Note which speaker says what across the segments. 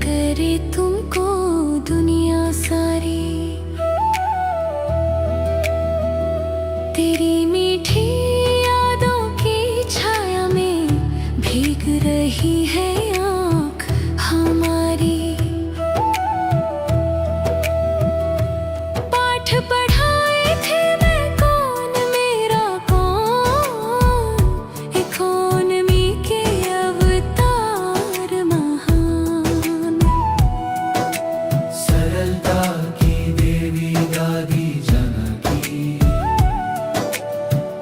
Speaker 1: करे तुमको दुनिया सारी, तेरी मीठी यादों की छाया में भीग रही है आँख हमारी। पाठ पढ़ाए थे मैं कौन मेरा कौन, इकोनॉमी के अवतार महान।
Speaker 2: सरलता की देवी दादी जानकी,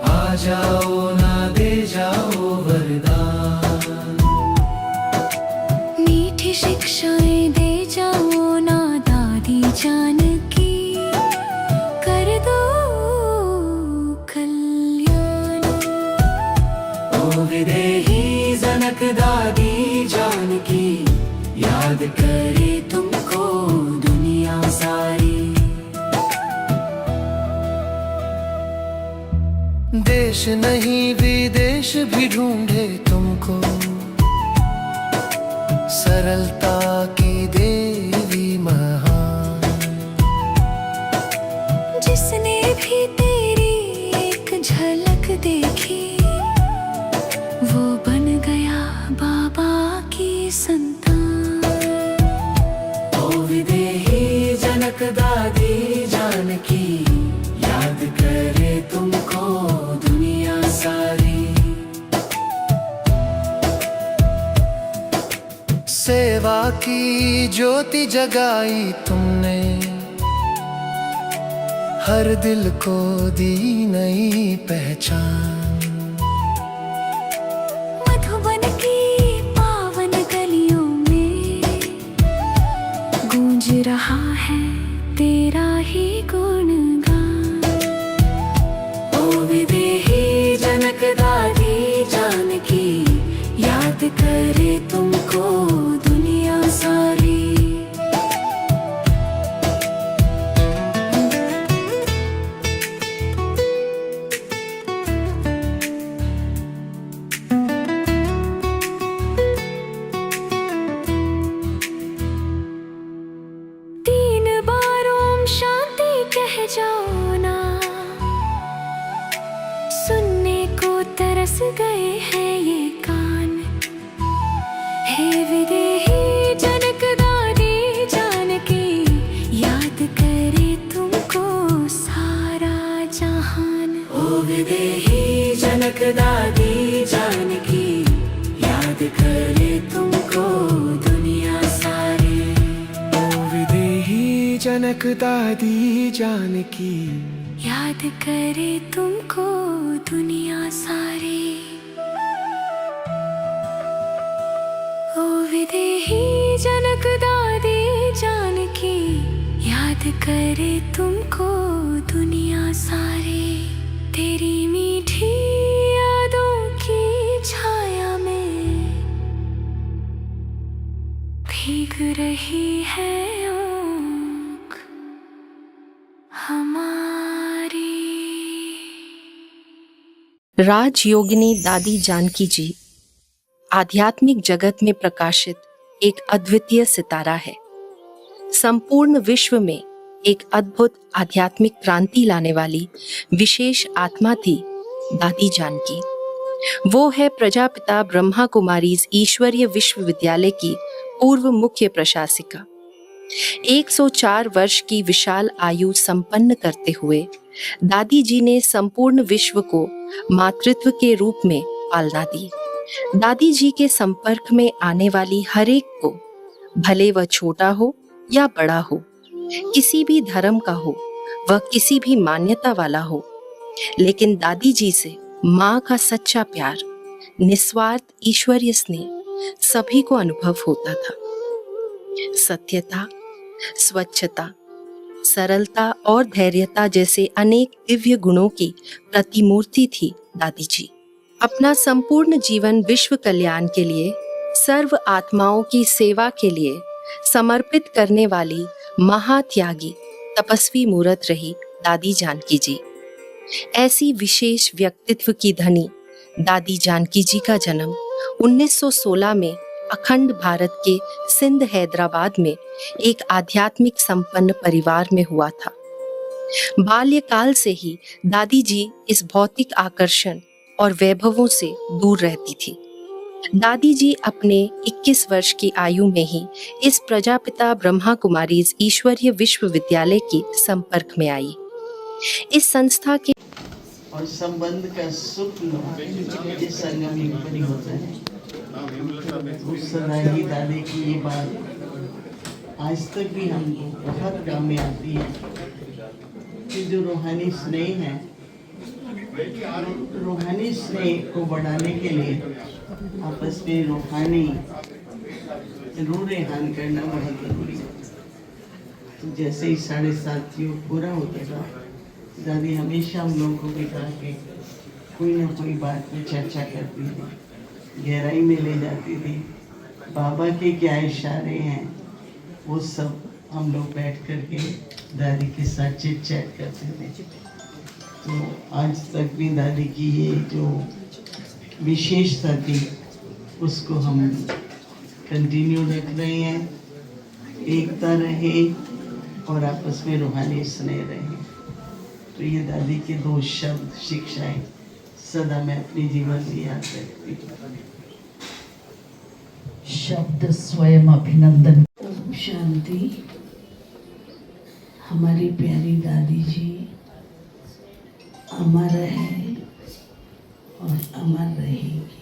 Speaker 2: आ जाओ ना दे जाओ वरदान।
Speaker 1: मीठी शिक्षाएं दे जाओ ना दादी जानकी, कर दो कल्याण।
Speaker 2: ओ विदेही जनक दादी जानकी, याद करे तुमको दुनिया सारी। देश नहीं विदेश भी ढूंढे तुमको, सरलता की देवी महान।
Speaker 1: जिसने भी तेरी एक झलक देखी, वो बन गया बाबा की संतान।
Speaker 2: ओ विदेही जनक दादी जानकी, याद करे तुमको दुनिया सारी। सेवा की ज्योति जगाई तुमने, हर दिल को दी नई पहचान।
Speaker 1: मधुबन की पावन गलियों में गूंज रहा है तेरा ही गुणगान।
Speaker 2: ओ विदेही जनक दादी जानकी, याद करे तुमको दुनिया सारी।
Speaker 1: तीन बार ओम शांति कह जाओ ना, सुनने को तरस गए हैं ये कान। हे विदेही जनक दादी जानकी, याद करे तुमको सारा जहान।
Speaker 2: ओ विदेही जनक दादी जानकी, याद करे तुमको दुनिया सारी। ओ विदेही जनक दादी जानकी,
Speaker 1: याद करे तुमको दुनिया सारी। ओ विदेही जनक दादी जानकी, याद करे तुमको दुनिया सारी। तेरी मीठी यादों की छाया में भीग रही है आँख हमारी।
Speaker 3: राजयोगिनी दादी जानकी जी आध्यात्मिक जगत में प्रकाशित एक अद्वितीय सितारा है। संपूर्ण विश्व में एक अद्भुत आध्यात्मिक क्रांति लाने वाली विशेष आत्मा थी दादी जानकी। वो है प्रजापिता ब्रह्मा कुमारीज ईश्वरीय विश्वविद्यालय की पूर्व मुख्य प्रशासिका। 104 वर्ष की विशाल आयु संपन्न करते हुए दादी जी ने संपूर्ण विश्व को मातृत्व के रूप में पालना दी। दादी जी के संपर्क में आने वाली हर एक को, भले वह छोटा हो या बड़ा हो, किसी भी धर्म का हो, वह किसी भी मान्यता वाला हो, लेकिन दादी जी से माँ का सच्चा प्यार, निस्वार्थ ईश्वरीय स्नेह सभी को अनुभव होता था। सत्यता, स्वच्छता, सरलता और धैर्यता जैसे अनेक दिव्य गुणों की प्रतिमूर्ति थी दादी जी। अपना संपूर्ण जीवन विश्व कल्याण के लिए, सर्व आत्माओं की सेवा के लिए समर्पित करने वाली महात्यागी तपस्वी मूरत रही दादी जानकी जी। ऐसी विशेष व्यक्तित्व की धनी दादी जानकी जी का जन्म 1916 में अखंड भारत के सिंध हैदराबाद में एक आध्यात्मिक संपन्न परिवार में हुआ था। बाल्यकाल से ही दादी जी इस भौतिक आकर्षण और वैभवों से दूर रहती थी। दादी जी अपने 21 वर्ष की आयु में ही इस प्रजापिता ब्रह्मा कुमारीज ईश्वरीय विश्वविद्यालय के संपर्क में आई। इस संस्था के
Speaker 4: और संबंध का सुख इस संगम युग पर ही होता है। उस समय ही दादी की ये बात आज तक भी हमको बहुत काम में आती है कि जो रूहानी स्नेह है, रूहानी स्नेह को बढ़ाने के लिए आपस में रूहानी रूरेहान करना बहुत जरूरी है। तो जैसे ही 7.5 युग पूरा होता था, दादी हमेशा हम लोगों को बिठा के कोई ना कोई बात में चर्चा करती थी, गहराई में ले जाती थी। बाबा के क्या इशारे हैं वो सब हम लोग बैठ कर के दादी के साथ चिट चैट करते थे। तो आज तक भी दादी की ये जो विशेषता थी उसको हम कंटिन्यू रख रहे हैं। एकता रहे और आपस में रूहानी स्नेह रहे। तो ये दादी के 2 शब्द शिक्षाएं सदा मैं अपने जीवन में याद रखती हूँ।
Speaker 5: शब्द स्वयं अभिनंदन। ओम शांति। हमारी प्यारी दादी जी अमर है और अमर रहेगी।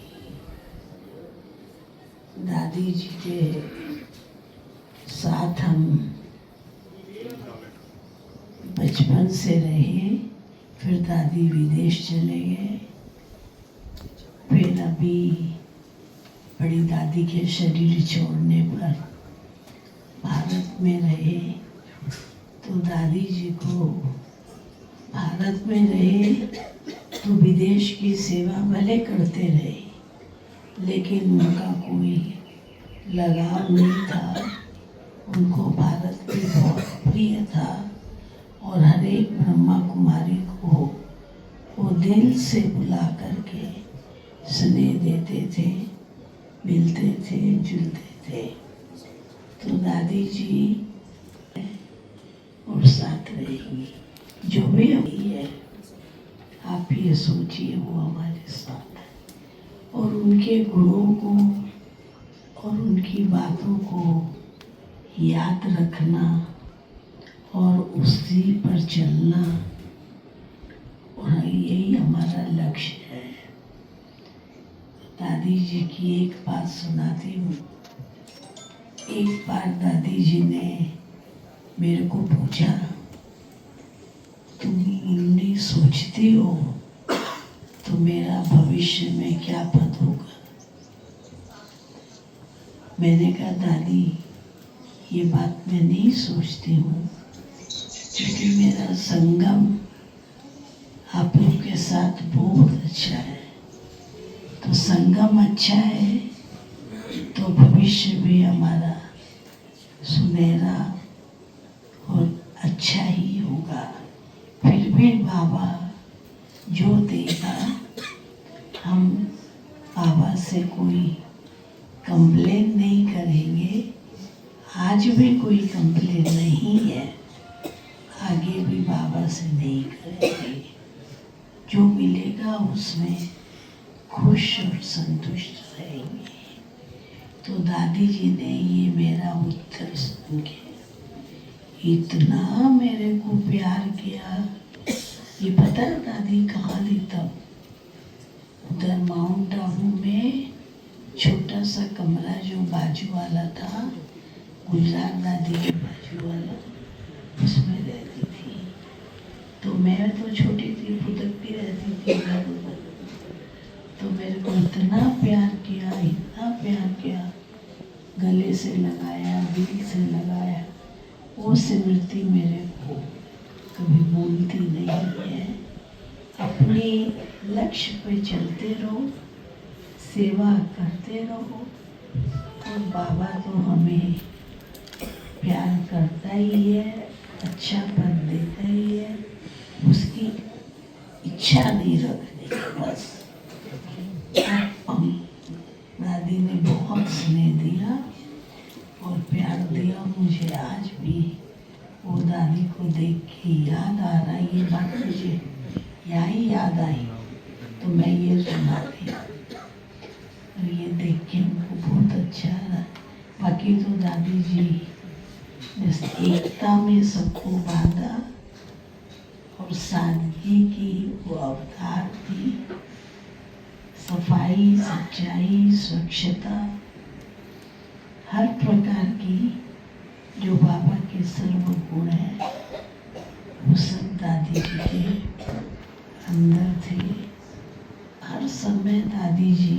Speaker 5: दादी जी के साथ हम बचपन से रहे, फिर दादी विदेश चले गए, फिर अभी बड़ी दादी के शरीर छोड़ने पर भारत में रहे। तो दादी जी को भारत में रहे तो विदेश की सेवा भले करते रहे, लेकिन उनका कोई लगाव नहीं था। उनको भारत भी बहुत प्रिय था और हर एक ब्रह्मा कुमारी को वो दिल से बुला करके स्नेह देते थे, मिलते थे, जुलते थे। तो दादी जी और साथ रहेंगी। जो भी अभी है, आप ये सोचिए वो हमारे साथ है, और उनके गुणों को और उनकी बातों को याद रखना और उसी पर चलना, और यही हमारा लक्ष्य है। दादी जी की एक बात सुनाती हूँ। एक बार दादी जी ने मेरे को पूछा, तुम मुन्नी सोचती हो तो मेरा भविष्य में क्या पद होगा? मैंने कहा दादी ये बात मैं नहीं सोचती हूँ, क्योंकि मेरा संगम आप लोग के साथ बहुत अच्छा है। तो संगम अच्छा है तो भविष्य भी हमारा सुनहरा और अच्छा ही होगा। फिर भी बाबा जो देगा, हम बाबा से कोई कंप्लेन नहीं करेंगे। आज भी कोई कंप्लेन नहीं है, आगे भी बाबा से नहीं करेंगे। जो मिलेगा उसमें खुश और संतुष्ट रहेंगे। तो दादी जी ने ये मेरा उत्तर सुन के इतना मेरे को प्यार किया। ये पता है दादी कहाँ ली तब? उधर माउंट आबू में छोटा सा कमरा जो बाजू वाला था, गुलजार दादी के बाजू वाला, उसमें रहती थी। तो मैं तो छोटी थी, फुदकती रहती थी इधर उधर। तो मेरे को इतना प्यार किया, इतना प्यार किया, गले से लगाया, दिल से लगाया। वो वो स्मृति मेरे को कभी भूलती नहीं है। अपने लक्ष्य पे चलते रहो, सेवा करते रहो, और बाबा तो हमें प्यार करता ही है, अच्छा पद देता ही है, उसकी इच्छा नहीं रखनी बस। दादी ने बहुत स्नेह दिया और प्यार दिया। मुझे आज भी वो दादी को देख के याद आ रहा है, ये बात मुझे यही याद आई तो मैं ये सुनाती और ये देख के हमको बहुत अच्छा लगा। बाकी तो दादी जी बस एकता में सबको बांधा और सादगी की वो अवतार थी। सफाई, सच्चाई, स्वच्छता, हर प्रकार की जो बाबा के सर्व गुण है वो सब दादी जी के अंदर थे। हर समय दादी जी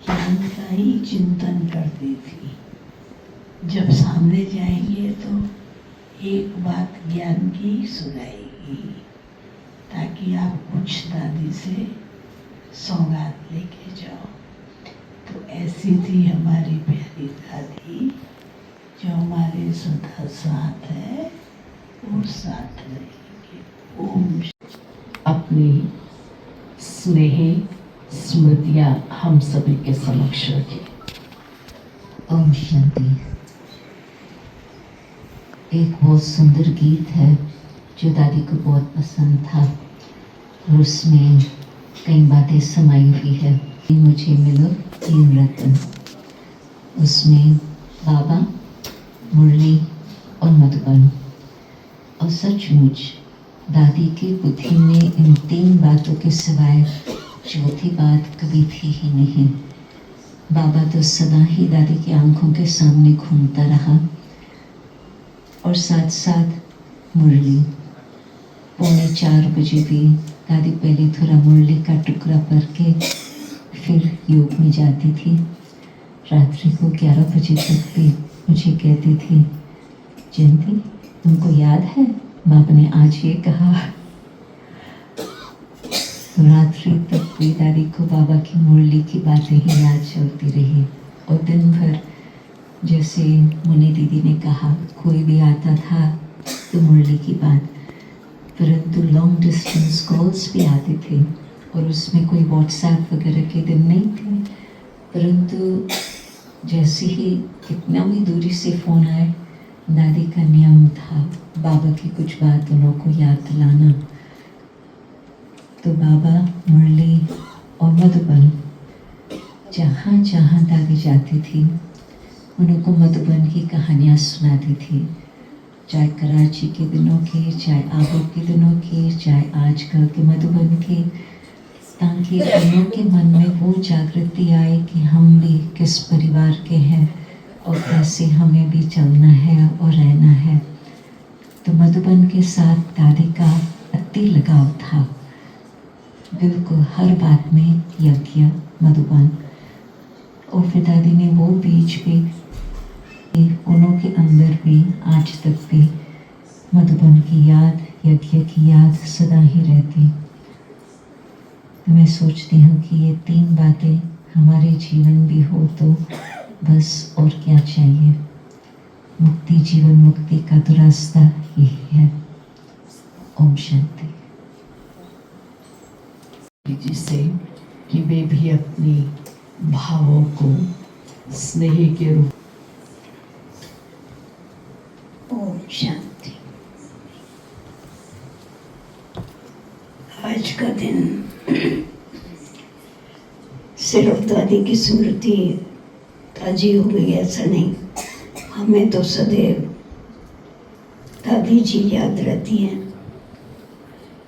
Speaker 5: ज्ञान का ही चिंतन करती थी। जब सामने जाएंगे तो एक बात ज्ञान की सुनाएगी ताकि आप कुछ दादी से सौगात लेके जाओ। तो ऐसी थी हमारी प्यारी दादी जो हमारे सदा साथ है और साथ रहेंगे। ओम।
Speaker 6: अपनी स्नेह स्मृतियाँ हम सभी के समक्ष रखें।
Speaker 7: ओम शांति। एक बहुत सुंदर गीत है जो दादी को बहुत पसंद था और उसमें कई बातें समाई हुई है। मुझे मिलो 3 रत्न, उसमें बाबा, मुरली और मधुबन। और सचमुच दादी की बुद्धि में इन 3 बातों के सिवाय चौथी बात कभी थी ही नहीं। बाबा तो सदा ही दादी की आंखों के सामने घूमता रहा और साथ साथ मुरली। 3:45 बजे भी दादी पहले थोड़ा मुरली का टुकड़ा पढ़ के फिर योग में जाती थी। रात्रि को 11 बजे तक भी मुझे कहती थी, जयंती तुमको याद है बाबा ने आज ये कहा। तो रात्रि तक भी दादी को बाबा की मुरली की बातें ही याद चलती रही। और दिन भर जैसे मुनि दीदी ने कहा, कोई भी आता था तो मुरली की बात, परंतु लॉन्ग डिस्टेंस कॉल्स भी आते थे और उसमें कोई व्हाट्सएप वगैरह के दिन नहीं थे। परंतु जैसे ही कितना भी दूरी से फ़ोन आए, दादी का नियम था बाबा की कुछ बात उन्हों को याद दिलाना। तो बाबा, मुरली और मधुबन जहाँ जहाँ दादी जाती थी उनको मधुबन की कहानियाँ सुनाती थी, चाहे कराची के दिनों की, चाहे आबू के दिनों की, चाहे आजकल के मधुबन की, ताकि उन्हों के मन में वो जागृति आए कि हम भी किस परिवार के हैं और कैसे हमें भी चलना है और रहना है। तो मधुबन के साथ दादी का अति लगाव था, बिल्कुल हर बात में यज्ञ मधुबन। और फिर दादी ने वो बीज भी उन्हों के अंदर भी आज तक भी मधुबन की याद, यज्ञ की याद सदा ही रहती। तो मैं सोचती हूँ कि ये 3 बातें हमारे जीवन भी हो तो बस और क्या चाहिए। मुक्ति, जीवन मुक्ति का तो रास्ता यही है। ओम शांति।
Speaker 6: जिसे कि वे भी अपनी भावों को स्नेह के रूप।
Speaker 5: ओम शांति। आज का दिन सिर्फ दादी की स्मृति ताजी हो गई ऐसा नहीं, हमें तो सदैव दादी जी याद रहती हैं,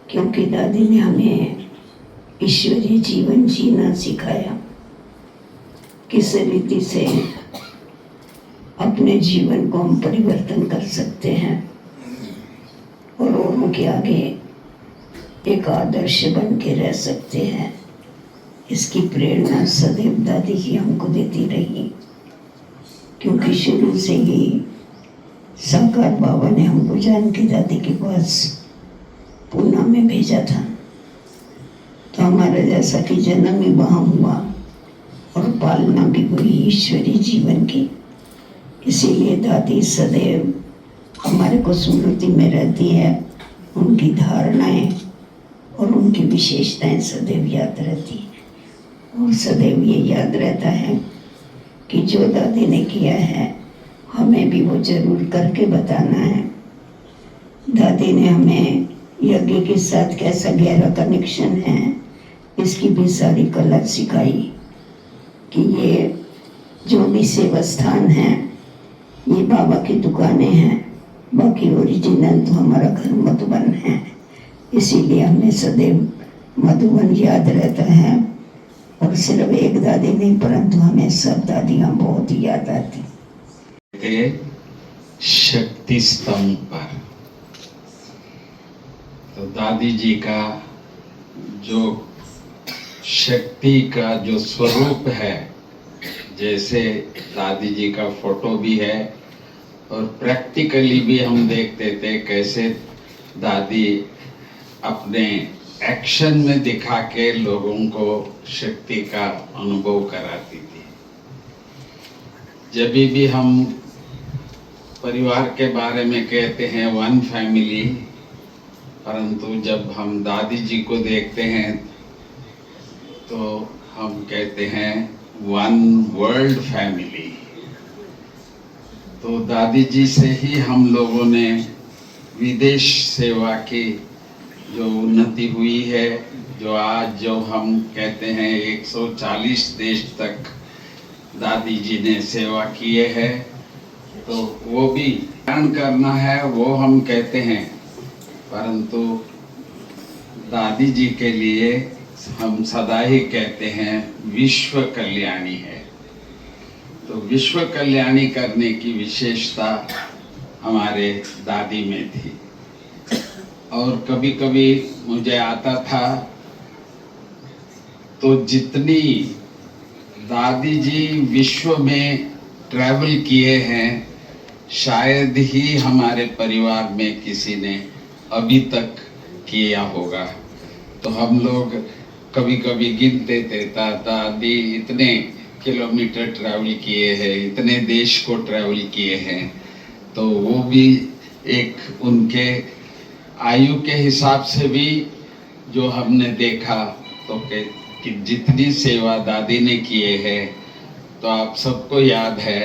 Speaker 5: क्योंकि दादी ने हमें ईश्वरीय जीवन जीना सिखाया। किस रीति से अपने जीवन को हम परिवर्तन कर सकते हैं और औरों के आगे एक आदर्श बन के रह सकते हैं। इसकी प्रेरणा सदैव दादी ही हमको देती रही, क्योंकि शुरू से ही साकार बाबा ने हमको जानकी दादी के पास पूना में भेजा था। तो हमारा जैसा कि जन्म ही वहाँ हुआ और पालना भी हुई ईश्वरी जीवन की, इसीलिए दादी सदैव हमारे को स्मृति में रहती है। उनकी धारणाएं और उनकी विशेषताएं सदैव याद रहती है और सदैव ये याद रहता है कि जो दादी ने किया है हमें भी वो जरूर करके बताना है। दादी ने हमें यज्ञ के साथ कैसा गहरा कनेक्शन है इसकी भी सारी कला सिखाई कि ये जो भी सेवा स्थान है ये बाबा की दुकानें हैं, बाकी ओरिजिनल तो हमारा घर मधुबन है। इसीलिए हमें सदैव मधुबन याद रहता है और सिर्फ एक दादी नहीं परंतु हमें सब दादियाँ बहुत याद आती।
Speaker 8: शक्ति स्तंभ पर तो दादी जी का जो शक्ति का जो स्वरूप है, जैसे दादी जी का फोटो भी है और प्रैक्टिकली भी हम देखते थे कैसे दादी अपने एक्शन में दिखा के लोगों को शक्ति का अनुभव कराती थी। जब भी हम परिवार के बारे में कहते हैं वन फैमिली, परंतु जब हम दादी जी को देखते हैं तो हम कहते हैं वन वर्ल्ड फैमिली। तो दादी जी से ही हम लोगों ने विदेश सेवा की जो उन्नति हुई है, जो आज जो हम कहते हैं 140 देश तक दादी जी ने सेवा किए हैं, तो वो भी ध्यान करना है वो हम कहते हैं, परंतु दादी जी के लिए हम सदा ही कहते हैं विश्व कल्याणी है। तो विश्व कल्याणी करने की विशेषता हमारे दादी में थी। और कभी कभी मुझे आता था तो जितनी दादी जी विश्व में ट्रैवल किए हैं शायद ही हमारे परिवार में किसी ने अभी तक किया होगा। तो हम लोग कभी कभी गिनते थे दादी इतने किलोमीटर ट्रैवल किए हैं, इतने देश को ट्रैवल किए हैं। तो वो भी एक उनके आयु के हिसाब से भी जो हमने देखा तो कि जितनी सेवा दादी ने किए हैं, तो आप सबको याद है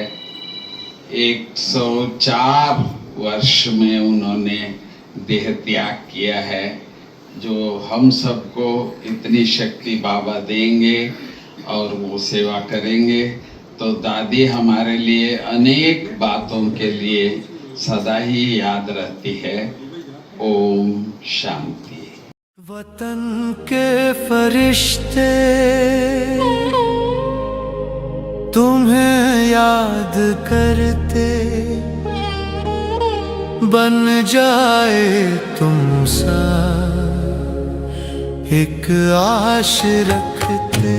Speaker 8: 104 वर्ष में उन्होंने देह त्याग किया है। जो हम सबको इतनी शक्ति बाबा देंगे और वो सेवा करेंगे, तो दादी हमारे लिए अनेक बातों के लिए सदा ही याद रहती है। ओम शांति।
Speaker 2: वतन के फरिश्ते तुम्हें याद करते, बन जाए तुमसा एक आश रखते।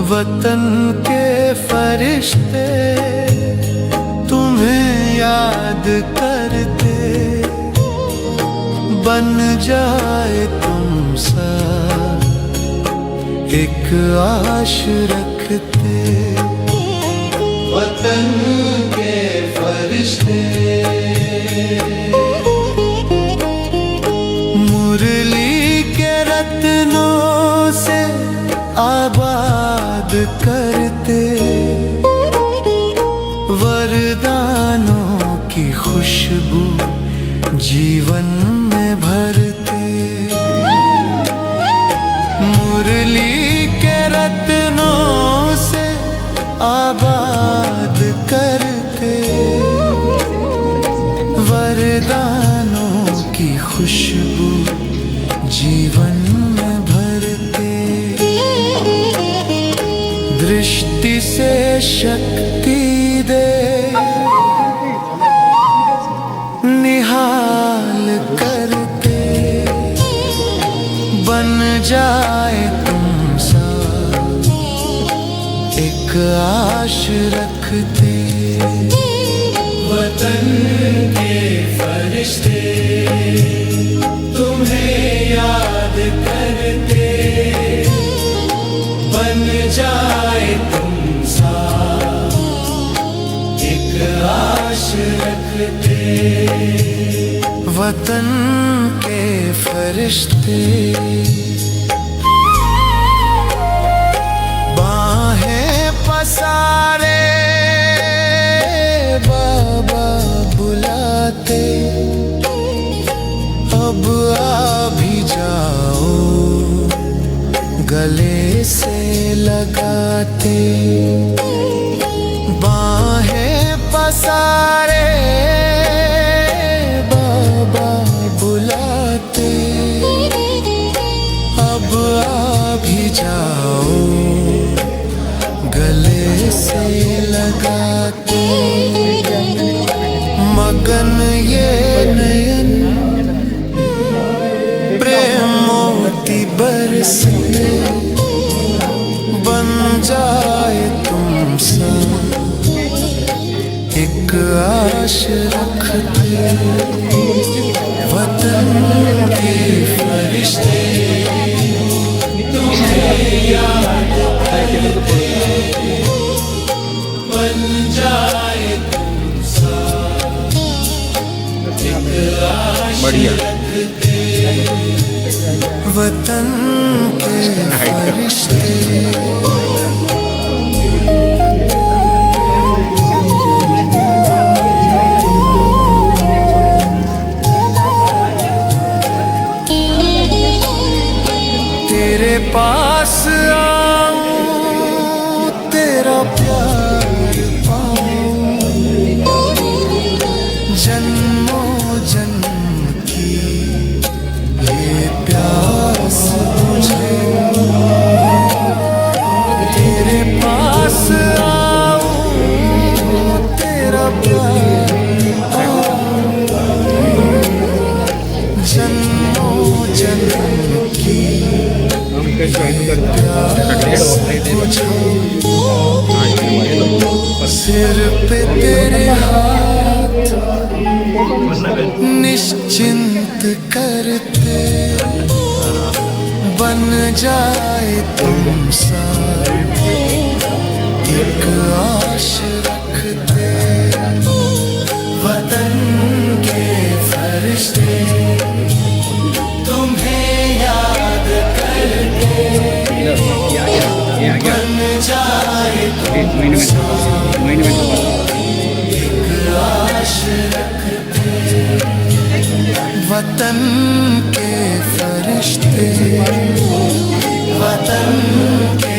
Speaker 2: वतन के फरिश्ते तुम्हें याद करते, बन जाए तुमसा एक आश रखते। वतन के फरिश्ते मुरली के रत्नों से आबाद करते, वरदानों की खुशबू जीवन में भरते। मुरली के रत्नों से आबाद करते, वरदानों की खुशबू जीवन में भरते। दृष्टि से शक्ति दे निहाल करते, बन जाए तुमसा एक आश रखते। वतन के फरिश्ते तुम्हें याद करते, बन जाए तुमसा एक आश रखते। वतन के फरिश्ते बाहें पसारे बाबा बुलाते, अब आ भी जाओ गले से लगाते। बाहें पसारे बाबा बुलाते, अब आ भी जाओ गले से लगाते। मगन ये नयन प्रेम मोती बरसते, बन जाए तुमसा एक आश रखते। वतन के फरिश्ते तुम्हें याद करते, बन जाए तुमसा एक आश रखते। वतन के फरिश्ते तेरे पास आऊं, तेरा प्यार पाऊं, जन्मों जन्म की ये प्यास मुझे। तेरे पास आऊं, तेरा प्यार पाऊं, जन्मों जन्म की सिर पे तेरे हाथ निश्चिंत करते, बन जाए तुमसा एक आश रखते। वतन के फरिश्ते तुम्हें याद करते, बन जाए तुमसा एक आश रखते। वतन के फरिश्ते, वतन के